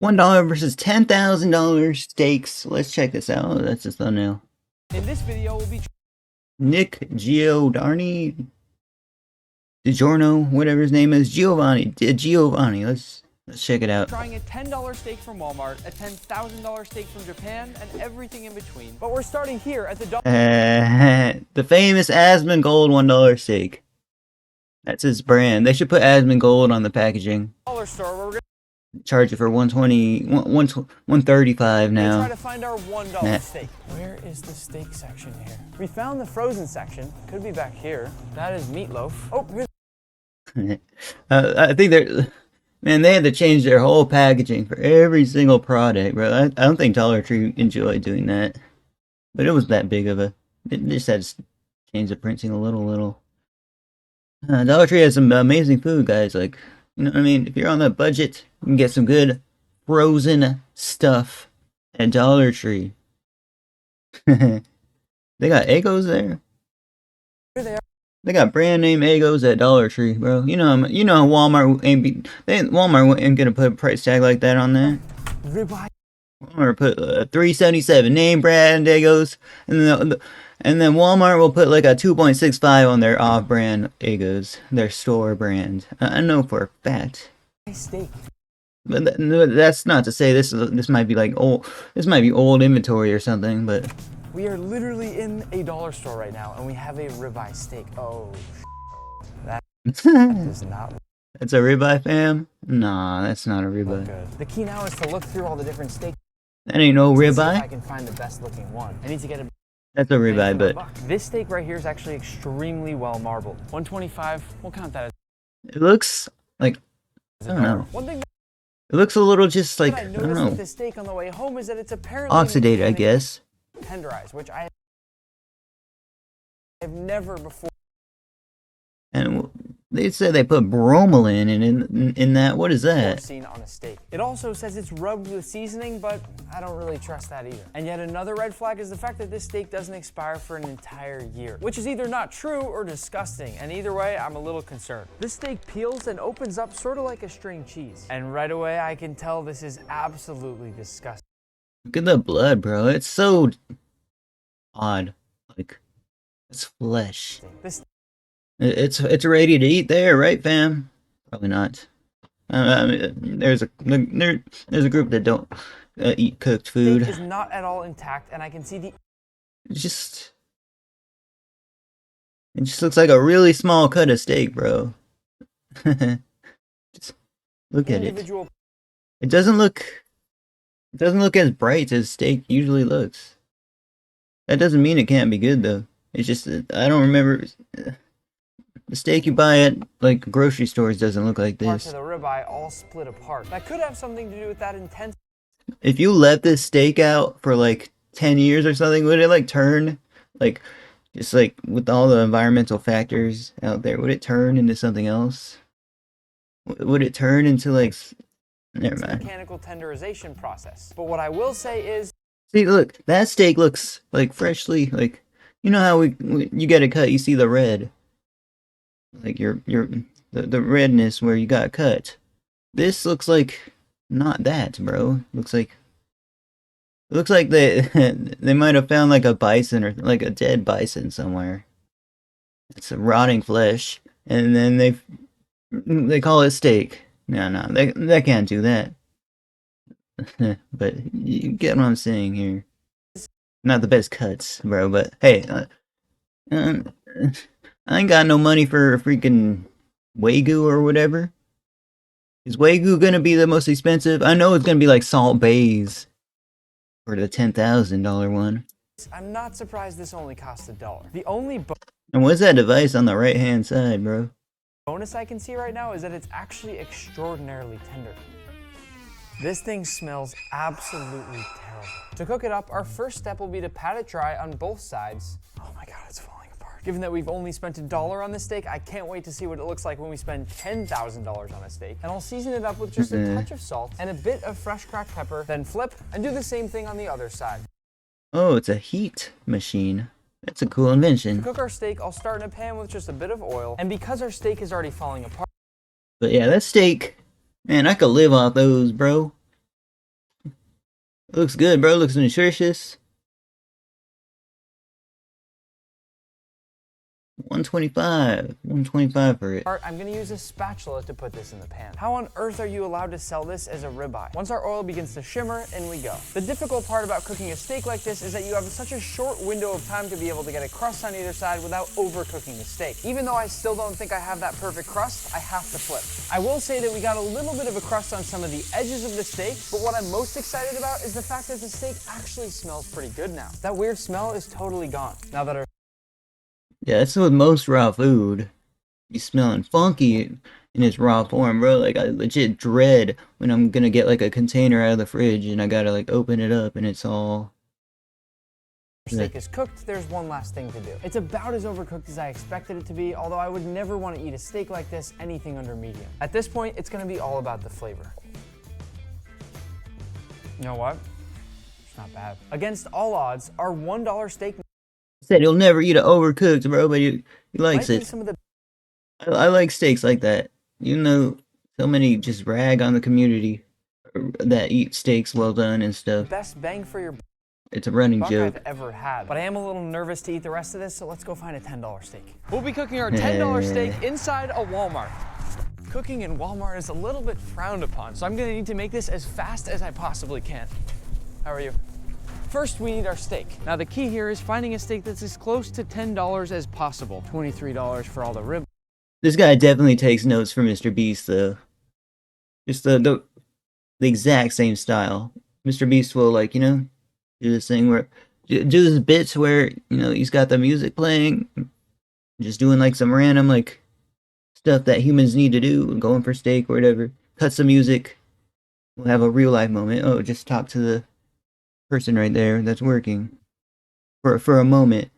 $1 versus $10,000 stakes. Let's check this out. Oh, that's a thumbnail. In this video, we'll be Nick Giordani, DiGiorno, whatever his name is, Giovanni. Let's check it out. trying a $10 steak from Walmart, a $10,000 steak from Japan, and everything in between. But we're starting here at the The famous Asmongold $1 steak. That's his brand. They should put Asmongold on the packaging. dollar store where we're Charge it for $135 now. try to find our $1 steak. Where is the steak section here? We found the frozen section. Could be back here. That is meatloaf. Oh, here's I think they're... Man, they had to change their whole packaging for every single product, bro. I don't think Dollar Tree enjoyed doing that. But it was that big of a... They just had to change the printing a little. Dollar Tree has some amazing food, guys. Like, you know what I mean? If you're on that budget, you can get some good frozen stuff at Dollar Tree. They got Eggos there. here they are. They got brand name Eggos at Dollar Tree, bro. Walmart ain't gonna put a price tag like that on there. Ribeye. Walmart put $3.77 name brand Eggos, and then Walmart will put like a 2.65 on their off-brand Eggos, their store brand. I know for a fact. Steak. But that's not to say this might be like old. This might be old inventory or something, but. We are literally in a dollar store right now, and we have a ribeye steak. Oh, that is not. That's a ribeye, fam? Nah, that's not a ribeye. good. The key now is to look through all the different steaks. That ain't no See if ribeye. I can find the best looking one. I need to get a. That's a ribeye, but This steak right here is actually extremely well marbled. 125. We'll count that as. it looks like, I don't know. One thing It looks a little just like, that I I noticed don't know, with the steak on the way home is that it's apparently oxidated, I guess. tenderized, which I have never before And they said they put bromelain in that. What is that? seen on a steak. It also says it's rubbed with seasoning, but I don't really trust that either. And yet another red flag is the fact that this steak doesn't expire for an entire year, which is either not true or disgusting. And either way, I'm a little concerned. This steak peels and opens up sort of like a string cheese. And right away, I can tell this is absolutely disgusting. Look at the blood, bro. It's so odd. Like, it's flesh. This It's ready to eat there, right, fam? Probably not. I mean, there's a group that don't eat cooked food. steak is not at all intact, and I can see the It just looks like a really small cut of steak, bro. Just look at it. individual It doesn't look as bright as steak usually looks. That doesn't mean it can't be good though. It's just I don't remember. The steak you buy at like grocery stores doesn't look like parts this. of the ribeye all split apart. That could have something to do with that intense. If you let this steak out for like 10 years or something, would it like turn like just like with all the environmental factors out there, would it turn into something else? Would it turn into like never mind. Mechanical tenderization process. But what I will say is See, look, that steak looks like freshly like you know how you get a cut, you see the red. Like the redness where you got cut. This looks like not that, bro. Looks like they they might have found like a bison or like a dead bison somewhere. It's a rotting flesh, and then they call it steak. No, they can't do that. But you get what I'm saying here. Not the best cuts, bro. But hey, I ain't got no money for freaking Wagyu or whatever. Is Wagyu gonna be the most expensive? I know it's gonna be like Salt Bays for the $10,000 one. I'm not surprised this only costs $1. The only And what's that device on the right hand side, bro? bonus I can see right now is that it's actually extraordinarily tender. This thing smells absolutely terrible. To cook it up, our first step will be to pat it dry on both sides. Oh my god, it's falling apart. Given that we've only spent $1 on this steak, I can't wait to see what it looks like when we spend $10,000 on a steak. And I'll season it up with just a touch of salt and a bit of fresh cracked pepper, then flip and do the same thing on the other side. Oh, it's a heat machine. That's a cool To invention. cook our steak, I'll start in a pan with just a bit of oil, and because our steak is already falling apart, But yeah, that steak, man, I could live off those, bro. Looks good, bro. Looks nutritious. 125. 125 for it. I'm gonna use a spatula to put this in the pan. How on earth are you allowed to sell this as a ribeye? Once our oil begins to shimmer, in we go. The difficult part about cooking a steak like this is that you have such a short window of time to be able to get a crust on either side without overcooking the steak. Even though I still don't think I have that perfect crust, I have to flip. I will say that we got a little bit of a crust on some of the edges of the steak, but what I'm most excited about is the fact that the steak actually smells pretty good now. That weird smell is totally gone now that our Yeah, that's with most raw food. You smelling funky in its raw form, bro. Like, I legit dread when I'm gonna get like a container out of the fridge and I gotta like open it up and it's all. steak is cooked, there's one last thing to do. It's about as overcooked as I expected it to be, although I would never want to eat a steak like this anything under medium. At this point, it's going to be all about the flavor. You know what? It's not bad. Against all odds, our $1 steak Said he'll never eat an overcooked, bro, but he likes might be it. some of the I like steaks like that. You know, so many just rag on the community that eat steaks well done and stuff. best bang for your It's a running buck joke. I've ever had. But I am a little nervous to eat the rest of this, so let's go find a $10 steak. We'll be cooking our $10 steak inside a Walmart. Cooking in Walmart is a little bit frowned upon, so I'm gonna need to make this as fast as I possibly can. How are you? First, we need our steak. Now, the key here is finding a steak that's as close to $10 as possible. $23 for all the rib. This guy definitely takes notes from Mr. Beast, though. Just the exact same style. Mr. Beast will, like, you know, do this thing where do this bits where, you know, he's got the music playing, just doing like some random like stuff that humans need to do, going for steak or whatever. Cut some music. We'll have a real life moment. Oh, just talk to the person right there that's working for a moment.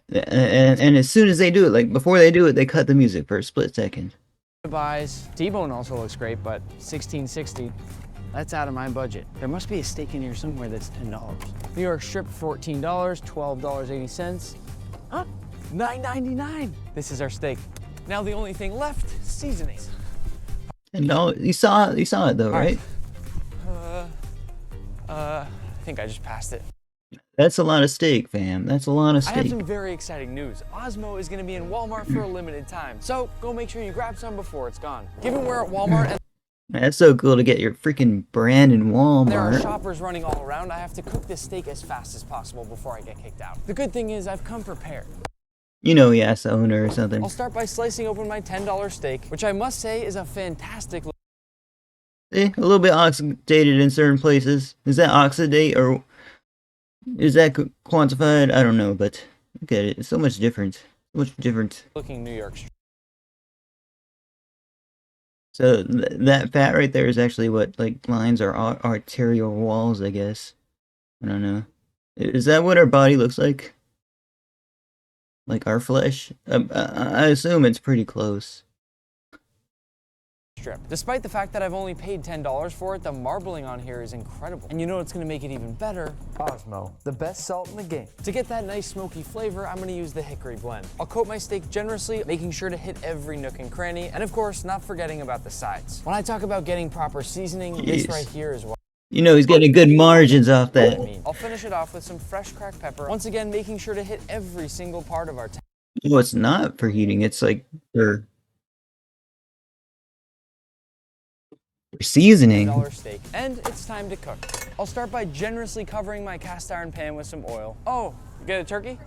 And as soon as they do it, like before they do it, they cut the music for a split second. Buys. T-bone also looks great, but $16.60. That's out of my budget. There must be a steak in here somewhere that's $10. New York strip, $14, $12.80. Huh? $9.99. This is our steak. Now the only thing left, seasonings. And no, you saw it though, right? I think I just passed it. That's a lot of steak, fam. That's a lot of I have steak. some very exciting news. Osmo is gonna be in Walmart for a limited time. So go make sure you grab some before it's gone. Given we're at Walmart and That's so cool to get your freaking brand in Walmart. there are shoppers running all around, I have to cook this steak as fast as possible before I get kicked out. The good thing is I've come prepared. You know he has to own her or something. I'll start by slicing open my $10 steak, which I must say is a fantastic A little bit oxidated in certain places. Is that oxidate or is that quantified? I don't know, but look at it. It's so much different. So much different. looking New York strip. So that fat right there is actually what like lines our arterial walls, I guess. I don't know. Is that what our body looks like? Like our flesh? I assume it's pretty close. Despite the fact that I've only paid $10 for it, the marbling on here is incredible. And you know what's gonna make it even better? Osmo, the best salt in the game. To get that nice smoky flavor, I'm gonna use the hickory blend. I'll coat my steak generously, making sure to hit every nook and cranny, and of course, not forgetting about the sides. When I talk about getting proper seasoning, this right here is what You know he's getting good margins off I that. mean. I'll finish it off with some fresh cracked pepper, once again making sure to hit every single part of our No, it's not for heating. It's like for seasoning. $10 steak, and it's time to cook. I'll start by generously covering my cast iron pan with some oil. Oh, you get a turkey?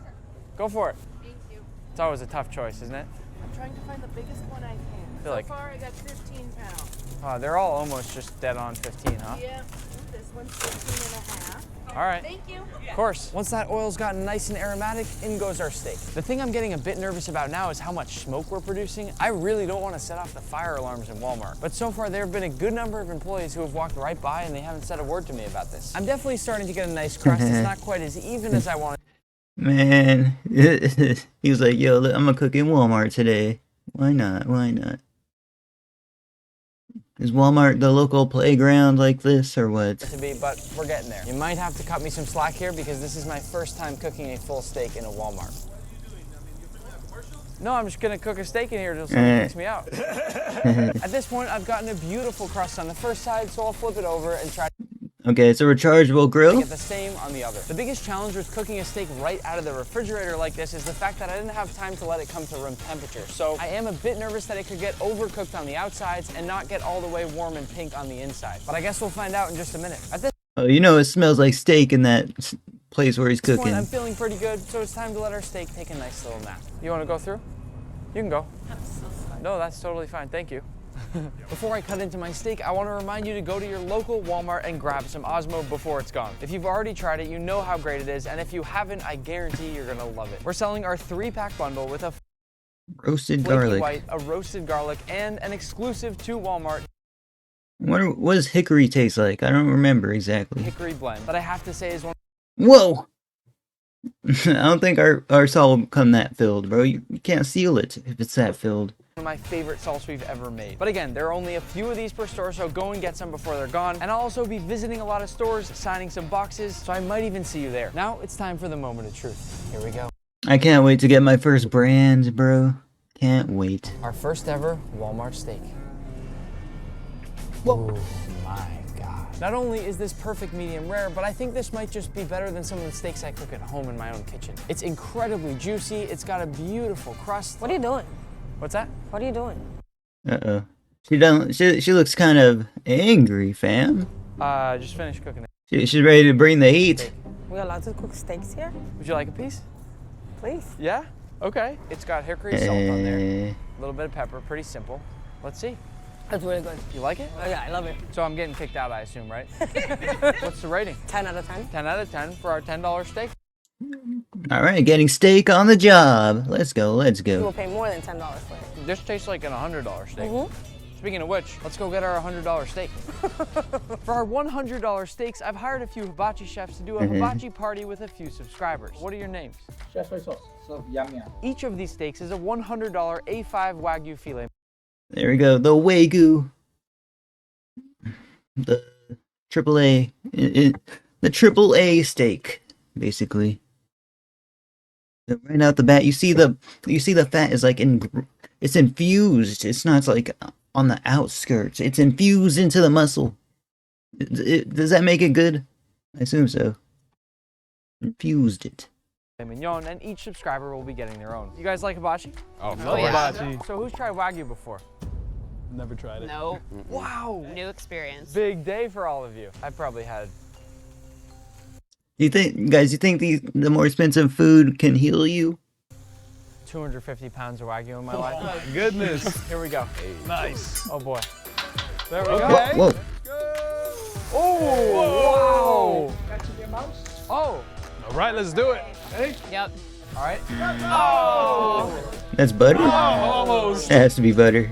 Go for it. Thank you. It's always a tough choice, isn't it? I'm trying to find the biggest one I can. Feel So like- far, I got 15 pounds. They're all almost just dead on 15, huh? Yeah, this one's 15 and a half. All right. Thank you. Of course. Once that oil's gotten nice and aromatic, in goes our steak. The thing I'm getting a bit nervous about now is how much smoke we're producing. I really don't want to set off the fire alarms in Walmart. But so far, there have been a good number of employees who have walked right by and they haven't said a word to me about this. I'm definitely starting to get a nice crust. It's not quite as even as I wanted. Man, he was like, yo, look, I'm gonna cook in Walmart today. Why not? Why not? Is Walmart the local playground like this or what? To be, but we're getting there. You might have to cut me some slack here because this is my first time cooking a full steak in a Walmart. No, I'm just gonna cook a steak in here until someone kicks me out. At this point, I've gotten a beautiful crust on the first side, so I'll flip it over and try. Okay, it's a rechargeable grill. Get the same on the other. The biggest challenge with cooking a steak right out of the refrigerator like this is the fact that I didn't have time to let it come to room temperature. So I am a bit nervous that it could get overcooked on the outsides and not get all the way warm and pink on the inside. But I guess we'll find out in just a minute. At this Oh, you know it smells like steak in that place where he's point, cooking. I'm feeling pretty good, so it's time to let our steak take a nice little nap. You want to go through? You can go. I'm so sorry. No, that's totally fine. Thank you. Before I cut into my steak, I want to remind you to go to your local Walmart and grab some Osmo before it's gone. If you've already tried it, you know how great it is, and if you haven't, I guarantee you're gonna love it. We're selling our 3-pack bundle with a Roasted flaky garlic. white, a roasted garlic, and an exclusive to Walmart What does hickory taste like? I don't remember exactly. hickory blend that I have to say is one Whoa! I don't think our salt will come that filled, bro. You can't seal it if it's that filled. of my favorite salts we've ever made. But again, there are only a few of these per store, so go and get some before they're gone. And I'll also be visiting a lot of stores, signing some boxes, so I might even see you there. Now it's time for the moment of truth. Here we go. I can't wait to get my first brand, bro. Can't wait. Our first ever Walmart steak. Whoa. Oh my God. Not only is this perfect medium rare, but I think this might just be better than some of the steaks I cook at home in my own kitchen. It's incredibly juicy. It's got a beautiful crust. What are you doing? What's that? What are you doing? Uh-oh. She looks kind of angry, fam. Just finished cooking it. She's ready to bring the heat. We allowed to cook steaks here? Would you like a piece? Please. Yeah? Okay. It's got hickory salt on there. Eh. A little bit of pepper, pretty simple. Let's see. That's really good. You like it? Oh yeah, I love it. So I'm getting kicked out, I assume, right? What's the rating? 10 out of 10. 10 out of 10 for our $10 steak. All right, getting steak on the job. Let's go, let's You will go. pay more than $10 for it. This tastes like an $100 steak. Mm-hmm. Speaking of which, let's go get our $100 steak. For our $100 steaks, I've hired a few hibachi chefs to do a hibachi party with a few subscribers. What are your names? Chef soy sauce. So yum yum. Each of these steaks is a $100 A5 Wagyu filet. There we go, the Wagyu. The triple A. The triple A steak, basically. So right out the bat, you see the fat is like it's infused. It's not like on the outskirts. It's infused into the muscle. Does that make it good? I assume so. Infused it. Mignon, and each subscriber will be getting their own. You guys like hibachi? Oh, yeah. So who's tried Wagyu before? Never tried it. No, Wow! new experience. Big day for all of you. I've probably had Do you think, guys? You think the more expensive food can heal you? 250 pounds of Wagyu in my life. Goodness. Here we go. Nice. Oh boy. There we go. Okay. Whoa! Oh! Wow! Oh! All right, let's do it. Yep. All right. That's butter. Oh, almost. It has to be butter.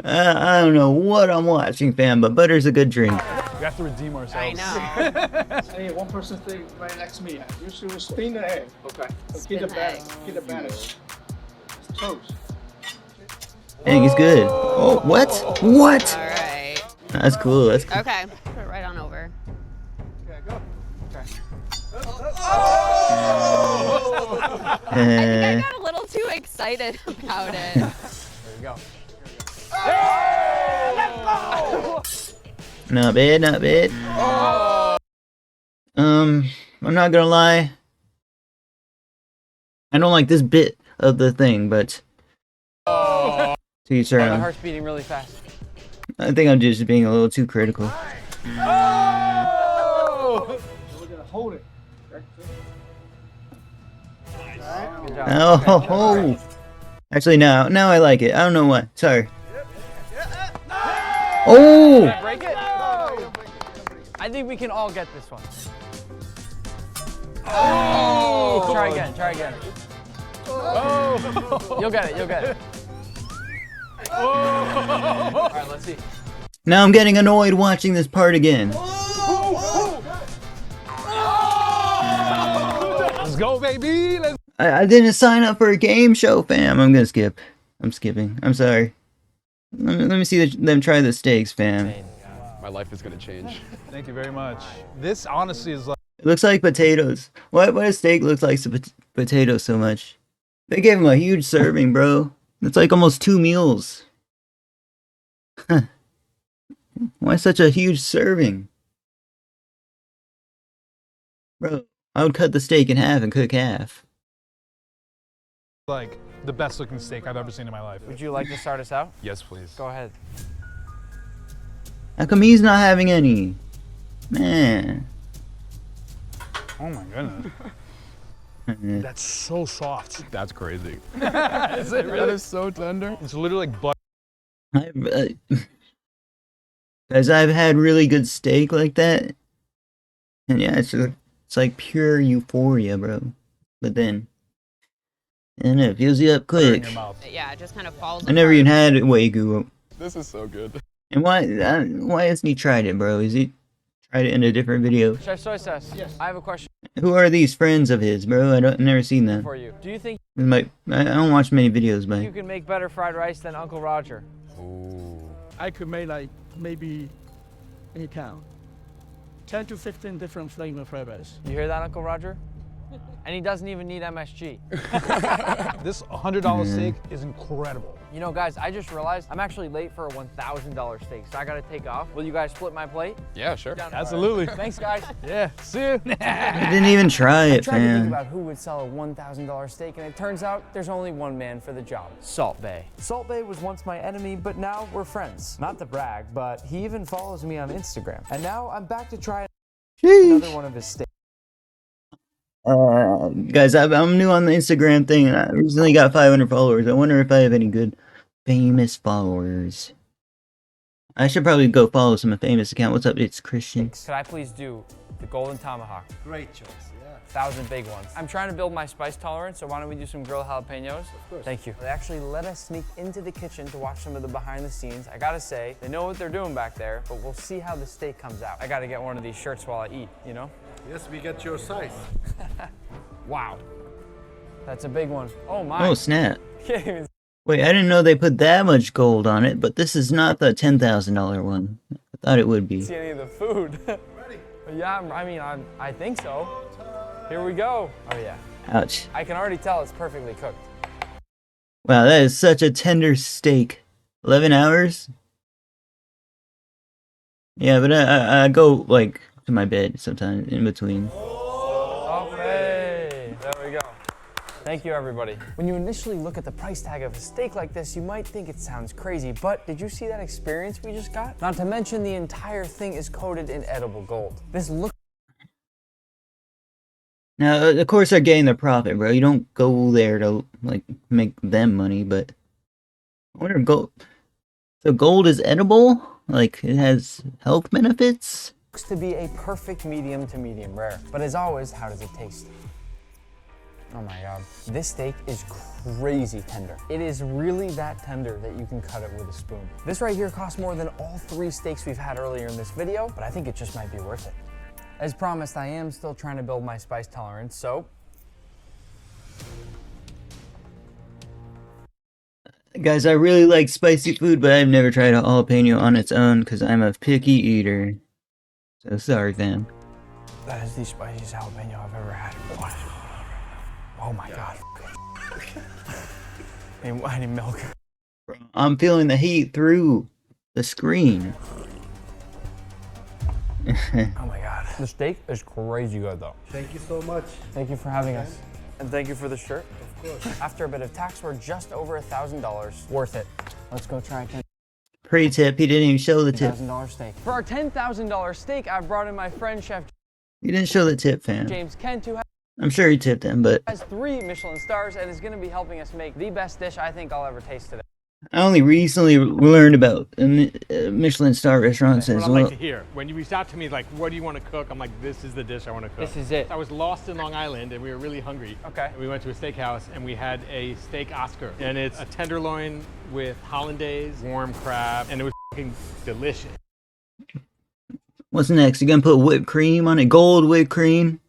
I don't know what I'm watching, fam, but butter's a good drink. We have to redeem ourselves. I know. Hey, one person stay right next to me. You should spin the egg. Okay. So Spin get the the batter. egg. Get the batter. It's toast. Dang, it's good. Oh, what? What? All right. That's cool. That's cool. Okay. Put it right on over. Okay, go. Okay. I think I got a little too excited about it. There you go. Not bad, not bad. I'm not gonna lie. I don't like this bit of the thing, but to each their My own. heart's beating really fast. I think I'm just being a little too critical. We're gonna hold it. Okay. Good job. Oh, actually, now I like it. I don't know why. Sorry. Oh, Break it? I think we can all get this one. Oh! Try again, try again. Oh! You'll get it, you'll get it. Oh! All right, let's see. now I'm getting annoyed watching this part again. Let's go, baby. Let's. I didn't sign up for a game show, fam. I'm gonna skip. I'm skipping. I'm sorry. Let me see them try the steaks, fam. My life is gonna change. Thank you very much. This honestly is like It looks like potatoes. Why does steak look like potatoes so much? They gave him a huge serving, bro. It's like almost 2 meals. Why such a huge serving? Bro, I would cut the steak in half and cook half. Like the best looking steak I've ever seen in my life. Would you like to start us out? Yes, please. Go ahead. How come he's not having any? Man. Oh my goodness. That's so soft. That's crazy. Is it That really? is so tender. It's literally like butter. Guys, I've had really good steak like that. And yeah, it's like pure euphoria, bro. But then, and it fills you up in quick. your mouth. Yeah, it just kind of falls I never apart. even had Wagyu. This is so good. And why hasn't he tried it, bro? Is he tried it in a different video? Chef Soy Sauce, yes. I have a question Who are these friends of his, bro? Never seen them. for you. Do you think I don't watch many videos, you but can make better fried rice than Uncle Roger? Ooh. I could make like maybe any count 10 to 15 different flavor flavors. You hear that, Uncle Roger? And he doesn't even need MSG. This $100 steak is incredible. You know, guys, I just realized I'm actually late for a $1,000 steak, so I gotta take off. Will you guys split my plate? Yeah, sure. Absolutely. Thanks, guys. Yeah. See you. I didn't even try I it, tried to think fam. about who would sell a $1,000 steak, and it turns out there's only one man for the job. Salt Bae. Salt Bae was once my enemy, but now we're friends. Not to brag, but he even follows me on Instagram. And now I'm back to try another Sheesh. one of his steaks. Guys, I'm new on the Instagram thing, and I recently got 500 followers. I wonder if I have any good famous followers. I should probably go follow some famous account. What's up? It's Christian. Could I please do the golden tomahawk? Great choice, yeah. 1,000 big ones. I'm trying to build my spice tolerance, so why don't we do some grilled jalapenos? Of course. Thank you. They actually let us sneak into the kitchen to watch some of the behind the scenes. I gotta say, they know what they're doing back there, but we'll see how the steak comes out. I gotta get one of these shirts while I eat, you know? Yes, we get your size. Wow. That's a big one. Oh my. Oh, snap. Can't even Wait, I didn't know they put that much gold on it, but this is not the $10,000 one. I thought it would be. see any of the food. Yeah, I think so. Here we go. Oh yeah. Ouch. I can already tell it's perfectly cooked. Wow, that is such a tender steak. 11 hours? Yeah, but I go, like, to my bed sometimes in between. Oh, hey. There we go. Thank you, everybody. When you initially look at the price tag of a steak like this, you might think it sounds crazy, but did you see that experience we just got? Not to mention the entire thing is coated in edible gold. This looks Now, of course, they're getting their profit, bro. You don't go there to, like, make them money, but I wonder if gold. So gold is edible? Like, it has health benefits? to be a perfect medium to medium rare. But as always, how does it taste? Oh my God. This steak is crazy tender. It is really that tender that you can cut it with a spoon. This right here costs more than all 3 steaks we've had earlier in this video, but I think it just might be worth it. As promised, I am still trying to build my spice tolerance, so Guys, I really like spicy food, but I've never tried a jalapeno on its own because I'm a picky eater. So sorry, fam. that is the spiciest jalapeno I've ever had. What? Oh my God. I need milk. I'm feeling the heat through the screen. Oh my God. The steak is crazy good though. Thank you so much. Thank you for having us. And thank you for the shirt. Of course. After a bit of tax, we're just over $1,000. Worth it. Let's go try a Pre-tip, he didn't even show the tip. $10,000 steak. For our $10,000 steak, I've brought in my friend Chef He didn't show the tip, fam. James Kent, who I'm sure he tipped him, but has 3 Michelin stars and is going to be helping us make the best dish I think I'll ever taste today. I only recently learned about Michelin star restaurants What as I like well. to hear. When you reached out to me, like, what do you want to cook? I'm like, this is the dish I want to cook. This is it. I was lost in Long Island and we were really hungry. Okay. We went to a steakhouse and we had a steak Oscar. And it's a tenderloin with hollandaise, warm crab, and it was fucking delicious. What's next? You gonna put whipped cream on it? Gold whipped cream?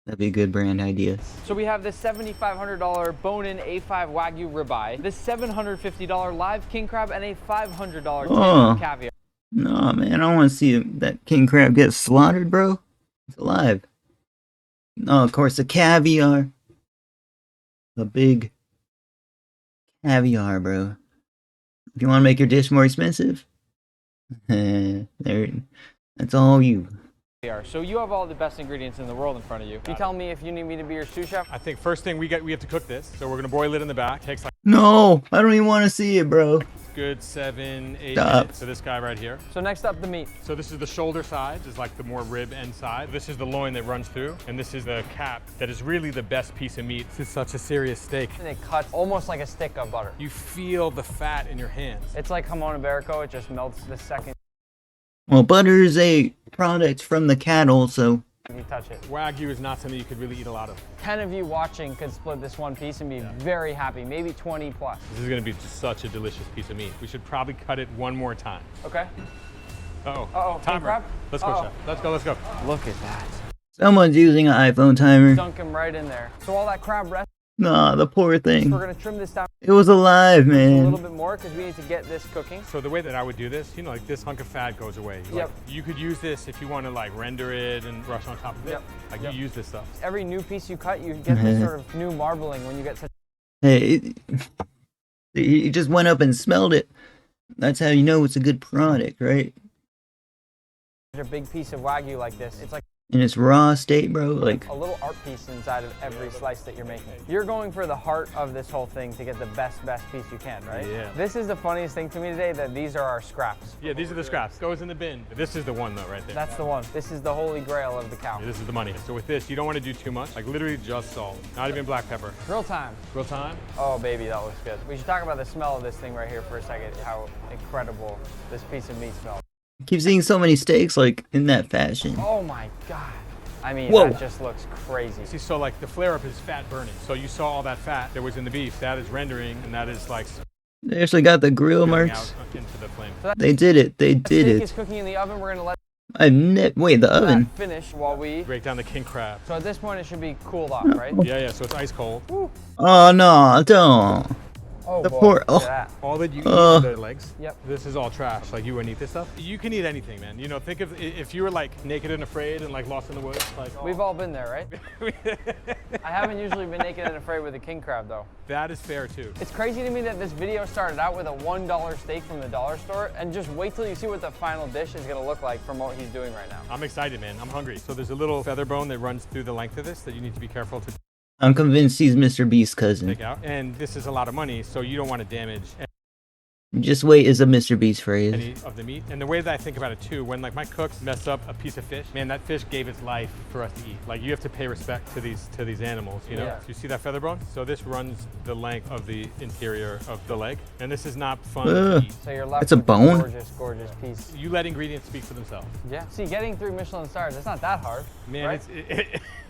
That'd be a good brand idea. So we have this $7,500 bone-in A5 Wagyu ribeye, this $750 live king crab, and a $500 Oh. tandem caviar. No, man, I don't want to see that king crab get slaughtered, bro. It's alive. Oh, of course, the caviar. The big caviar, bro. If you want to make your dish more expensive, there, that's all you. So you have all the best ingredients in the world in front of you. You tell me if you need me to be your sous chef. I think first thing we have to cook this. So we're gonna broil it in the back. Takes like No, I don't even want to see it, bro. good 7-8 Stop. minutes. So this guy right here. So next up, the meat. So this is the shoulder side, is like the more rib end side. This is the loin that runs through, and this is the cap that is really the best piece of meat. This is such a serious steak. And it cuts almost like a stick of butter. You feel the fat in your hands. It's like jamon iberico, it just melts the second Well, butter is a product from the cattle, so you touch it. Wagyu is not something you could really eat a lot of. 10 of you watching could split this one piece and be very happy, maybe 20 plus. This is gonna be just such a delicious piece of meat. We should probably cut it one more time. Okay? Uh-oh. Uh-oh, king Timer. crab? Let's go, chef. Let's go, let's go. Look at that. someone's using an iPhone timer. Dunk him right in there. So all that crab rest, Nah, the poor thing. we're gonna trim this down It was alive, a little man. bit more because we need to get this cooking. So the way that I would do this, you know, like this hunk of fat goes away. Like, Yep. you could use this if you want to like render it and brush on top of it. Yep. Like Yep. you use this stuff. Every new piece you cut, you get this sort of new marbling when you get such Hey, he just went up and smelled it. That's how you know it's a good product, right? a big piece of Wagyu like this. It's like In its raw state, bro. Like, a little art piece inside of every slice that you're making. You're going for the heart of this whole thing to get the best piece you can, right? Yeah. This is the funniest thing to me today, that these are our scraps. Yeah, these are the scraps. Goes in the bin. This is the one though, right there. That's the one. This is the holy grail of the cow. This is the money. So with this, you don't want to do too much. Like literally just salt. Not even black pepper. Grill time. Real time. Oh baby, that looks good. We should talk about the smell of this thing right here for a second, how incredible this piece of meat smells. keep seeing so many steaks, like, in that fashion. Oh my God. I mean, Whoa. that just looks crazy. See, so like the flare up is fat burning. So you saw all that fat that was in the beef. That is rendering, and that is like They actually got the grill spilling marks. out into the flame. They did it. They The did steak is it. cooking in the oven. We're gonna let Wait, the oven? that finish while we. Break down the king crab. So at this point, it should be cooled off, right? Yeah. So it's ice cold. Oh no, don't. Oh The boy, poor- look oh. at that. All that you eat Uh. are the legs. Yep. This is all trash. Like you wouldn't eat this stuff. You can eat anything, man. You know, think of if you were like naked and afraid and like lost in the woods. Like We've all been there, right? I haven't usually been naked and afraid with a king crab though. that is fair too. It's crazy to me that this video started out with a $1 steak from the dollar store, and just wait till you see what the final dish is gonna look like from what he's doing right now. I'm excited, man. I'm hungry. So there's a little feather bone that runs through the length of this that you need to be careful to I'm convinced he's Mr. Beast's cousin. take out. And this is a lot of money, so you don't want to damage Just wait is a Mr. Beast phrase. any of the meat. And the way that I think about it too, when like my cooks mess up a piece of fish, man, that fish gave its life for us to eat. Like you have to pay respect to these animals, you know? Yeah. So you see that feather bone? So this runs the length of the interior of the leg. And this is not fun Ugh. to eat. So you're left It's a with bone? gorgeous, gorgeous piece. You let ingredients speak for themselves. Yeah. See, getting 3 Michelin stars, it's not that hard. Man, right?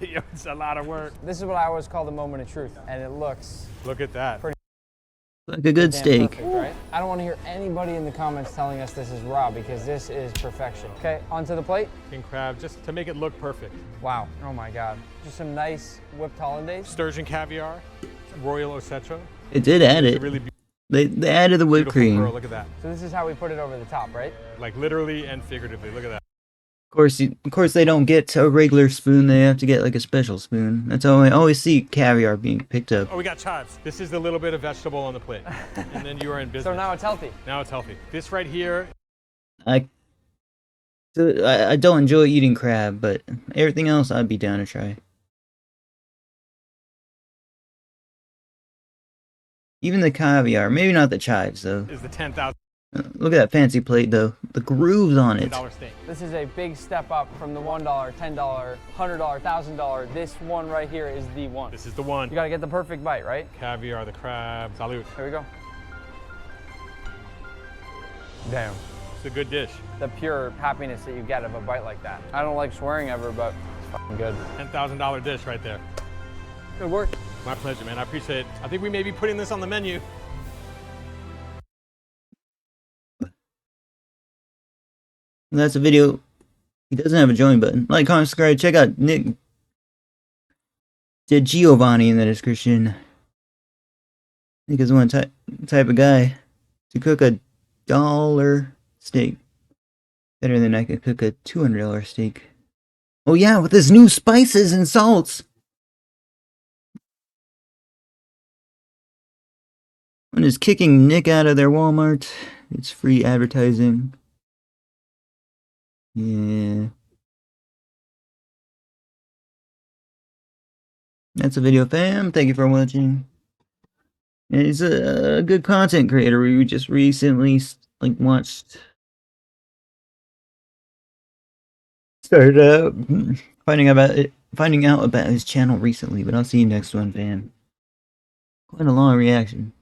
it's a lot of work. This is what I always call the moment of truth, and it looks Look at that. Like a good damn steak. perfect, right? I don't want to hear anybody in the comments telling us this is raw, because this is perfection. Okay, onto the plate. King crab, just to make it look perfect. Wow. Oh my God. Just some nice whipped hollandaise. Sturgeon caviar, royal osetro. It did add It's a it. really They added the whipped beautiful cream. pearl. Look at that. So this is how we put it over the top, right? Like literally and figuratively. Look at that. Of course, they don't get a regular spoon. They have to get like a special spoon. That's how I always see caviar being picked up. Oh, we got chives. This is the little bit of vegetable on the plate. And then you are in business. So now it's healthy. Now it's healthy. This right here, I don't enjoy eating crab, but everything else I'd be down to try. Even the caviar, maybe not the chives though. is the $10,000 Look at that fancy plate though. The grooves on it. steak. This is a big step up from the $1, $10, $100, $1,000. This one right here is the one. This is the one. You gotta get the perfect bite, right? Caviar, the crab. Salute. Here we go. Damn. It's a good dish. The pure happiness that you get of a bite like that. I don't like swearing ever, but it's fucking good. $10,000 dish right there. Good work. My pleasure, man. I appreciate it. I think we may be putting this on the menu. That's a video. He doesn't have a join button. Like, comment, subscribe. Check out Nick Giovanni in the description. I think he's one type of guy to cook a dollar steak better than I could cook a $200 steak. Oh yeah, with his new spices and salts. One is kicking Nick out of their Walmart. It's free advertising. Yeah. That's a video, fam. Thank you for watching. And he's a good content creator. We just recently watched, started finding out about his channel recently. But I'll see you next one, fam. Quite a long reaction.